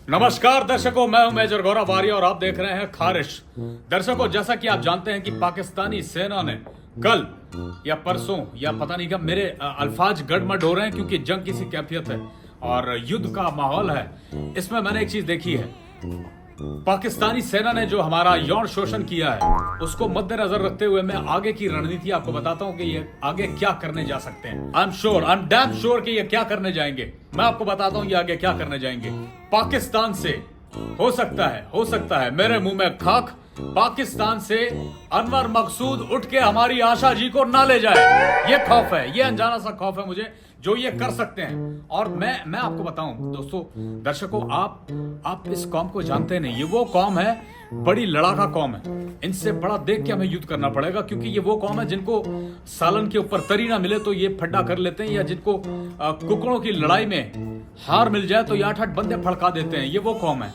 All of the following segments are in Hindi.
नमस्कार दर्शकों, मैं हूं मेजर गौरव आर्य और आप देख रहे हैं खारिश। दर्शकों, जैसा कि आप जानते हैं कि पाकिस्तानी सेना ने कल या परसों या पता नहीं कब, मेरे अल्फाज गड़बड़ हो रहे हैं क्योंकि जंग की सी कैफियत है और युद्ध का माहौल है। इसमें मैंने एक चीज देखी है, पाकिस्तानी सेना ने जो हमारा यौन शोषण किया है उसको मद्देनजर रखते हुए मैं आगे की रणनीति आपको बताता हूं कि ये आगे क्या करने जा सकते हैं। आई एम डैम श्योर कि ये क्या करने जाएंगे। मैं आपको बताता हूं ये आगे क्या करने जाएंगे। पाकिस्तान से हो सकता है मेरे मुंह में खाक, पाकिस्तान से अनवर मकसूद उठ के हमारी आशा जी को ना ले जाए। ये खौफ है, ये अनजाना सा खौफ है मुझे, जो ये कर सकते हैं। और मैं आपको बताऊं दोस्तों, दर्शकों, आप इस कौम को जानते नहीं। ये वो कौम है, बड़ी लड़ाका कौम है। इनसे बड़ा देख के हमें युद्ध करना पड़ेगा क्योंकि ये वो कौम है जिनको सालन के ऊपर तरी ना मिले तो ये फड्डा कर लेते हैं, या जिनको कुकड़ों की लड़ाई में हार मिल जाए तो ये 8-8 बंदे फड़का देते हैं। ये वो कौम है।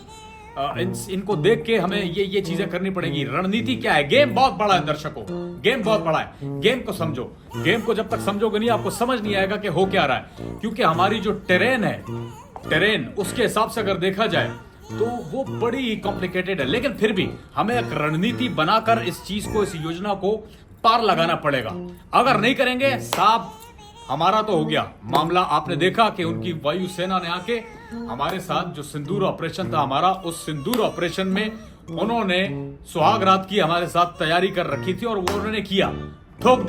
इनको देख के हमें ये चीजें करनी पड़ेगी। रणनीति क्या है? गेम बहुत बड़ा है दर्शकों, गेम बहुत बड़ा है। गेम को समझो। गेम को जब तक समझोगे नहीं, आपको समझ नहीं आएगा कि हो क्या रहा है। क्योंकि हमारी जो टेरेन उसके हिसाब से अगर देखा जाए तो वो बड़ी कॉम्प्लिकेटेड है, लेकिन फिर भी हमें एक रणनीति बनाकर इस चीज को, इस योजना को पार लगाना पड़ेगा। अगर नहीं करेंगे साहब, हमारा तो हो गया मामला। आपने देखा कि उनकी वायुसेना ने आके हमारे साथ जो सिंदूर ऑपरेशन था हमारा, उस सिंदूर ऑपरेशन में उन्होंने सुहाग रात की हमारे साथ तैयारी कर रखी थी और वो उन्होंने किया, ठोक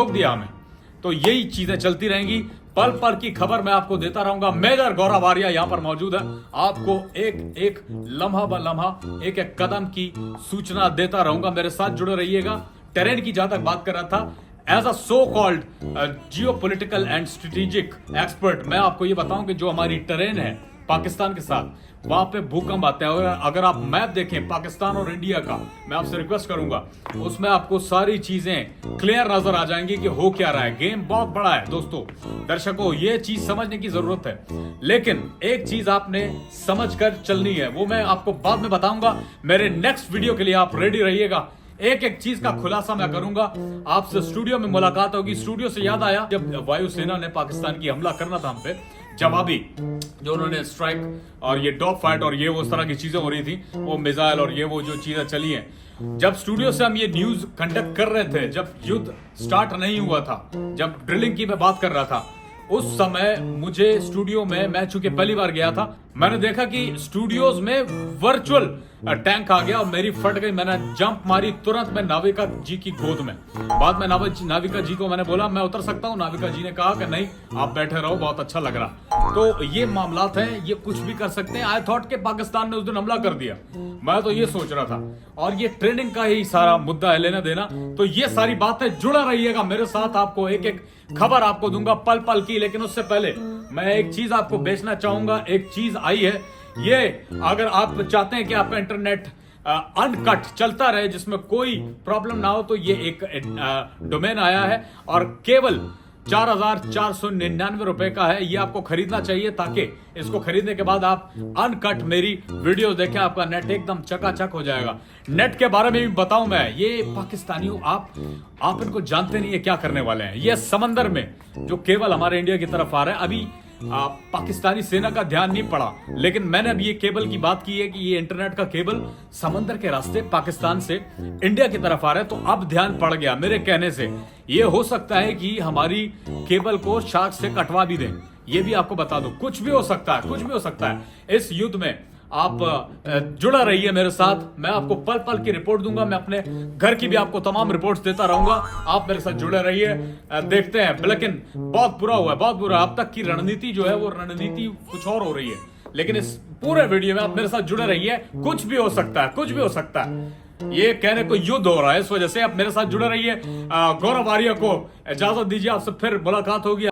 दिया हमें। तो यही चीजें चलती रहेंगी। पल पल की खबर मैं आपको देता रहूंगा। मेजर गौरव आर्य यहां पर मौजूद है, आपको एक लम्हा ब लम्हा, एक कदम की सूचना देता रहूंगा। मेरे साथ जुड़े रहिएगा। टेरेन की जहां तक बात कर रहा था, as a so called geopolitical and strategic expert, मैं आपको ये बताऊं कि जो हमारी टेरेन है पाकिस्तान के साथ, वहां पे भूकंप आते हैं। और अगर आप मैप देखें पाकिस्तान और इंडिया का, मैं आपसे रिक्वेस्ट करूंगा, उसमें आपको सारी चीजें क्लियर नजर आ जाएंगी कि हो क्या रहा है। गेम बहुत बड़ा है दोस्तों। दर्शकों, ये चीज समझने की जरूरत है, लेकिन एक चीज आपने समझकर चलनी है, वो मैं आपको बाद में बताऊंगा। मेरे नेक्स्ट वीडियो के लिए आप रेडी रहिएगा। एक चीज का खुलासा मैं करूंगा, आपसे स्टूडियो में मुलाकात होगी। स्टूडियो से याद आया, जब वायुसेना ने पाकिस्तान की हमला करना था हम पे, जवाबी जो उन्होंने स्ट्राइक और ये डॉग फाइट और ये वो तरह की चीजें हो रही थी, वो मिसाइल और ये वो जो चीजें चली हैं, जब स्टूडियो से हम ये न्यूज कंडक्ट कर रहे थे, जब युद्ध स्टार्ट नहीं हुआ था, जब ड्रिलिंग की मैं बात कर रहा था, उस समय मुझे स्टूडियो में, मैं चूंकि पहली बार गया था, मैंने देखा कि स्टूडियोज में वर्चुअल टैंक आ गया और मेरी फट गई। मैंने जंप मारी तुरंत मैं नाविका जी की गोद में। बाद में नाविका जी को मैंने बोला मैं उतर सकता हूं। नाविका जी ने कहा कि नहीं, आप बैठे रहो, बहुत अच्छा लग रहा। तो ये मामलात हैं, ये कुछ भी कर सकते हैं। आई थॉट के पाकिस्तान ने उस दिन हमला कर दिया, मैं तो ये सोच रहा था। और ये ट्रेनिंग का ही सारा मुद्दा है, लेना देना। तो ये सारी बातें, जुड़ा रहिएगा मेरे साथ। आपको एक खबर आपको दूंगा पल पल की। लेकिन उससे पहले मैं एक चीज आपको बेचना चाहूंगा। एक चीज आई है, ये अगर आप चाहते हैं कि आपका इंटरनेट अनकट चलता रहे, जिसमें कोई प्रॉब्लम ना हो, तो ये एक डोमेन आया है और केवल 4,499 रुपए का है। ये आपको खरीदना चाहिए ताकि इसको खरीदने के बाद आप अनकट मेरी वीडियो देखें, आपका नेट एकदम चकाचक हो जाएगा। नेट के बारे में भी बताऊं मैं, ये पाकिस्तानियों, आप इनको जानते नहीं है क्या करने वाले हैं। ये समंदर में जो केबल हमारे इंडिया की तरफ आ रहा है, अभी पाकिस्तानी सेना का ध्यान नहीं पड़ा, लेकिन मैंने अभी ये केबल की बात की है कि ये इंटरनेट का केबल समंदर के रास्ते पाकिस्तान से इंडिया की तरफ आ रहा है। तो अब ध्यान पड़ गया मेरे कहने से। ये हो सकता है कि हमारी केबल को शार्क से कटवा भी दें। ये भी आपको बता दो, कुछ भी हो सकता है इस युद्ध में। आप जुड़ा रहिए मेरे साथ, मैं आपको पल पल की रिपोर्ट दूंगा। मैं अपने घर की भी आपको तमाम रिपोर्ट्स देता रहूंगा। आप मेरे साथ जुड़े रहिए, देखते हैं। लेकिन बहुत बुरा हुआ है, बहुत बुरा। अब तक की रणनीति जो है वो रणनीति कुछ और हो रही है, लेकिन इस पूरे वीडियो में आप मेरे साथ जुड़े रहिए। कुछ भी हो सकता है। ये कहने को युद्ध हो रहा है, इस वजह से आप मेरे साथ जुड़े रहिए। गौरव आर्य को इजाजत दीजिए, आपसे फिर मुलाकात होगी।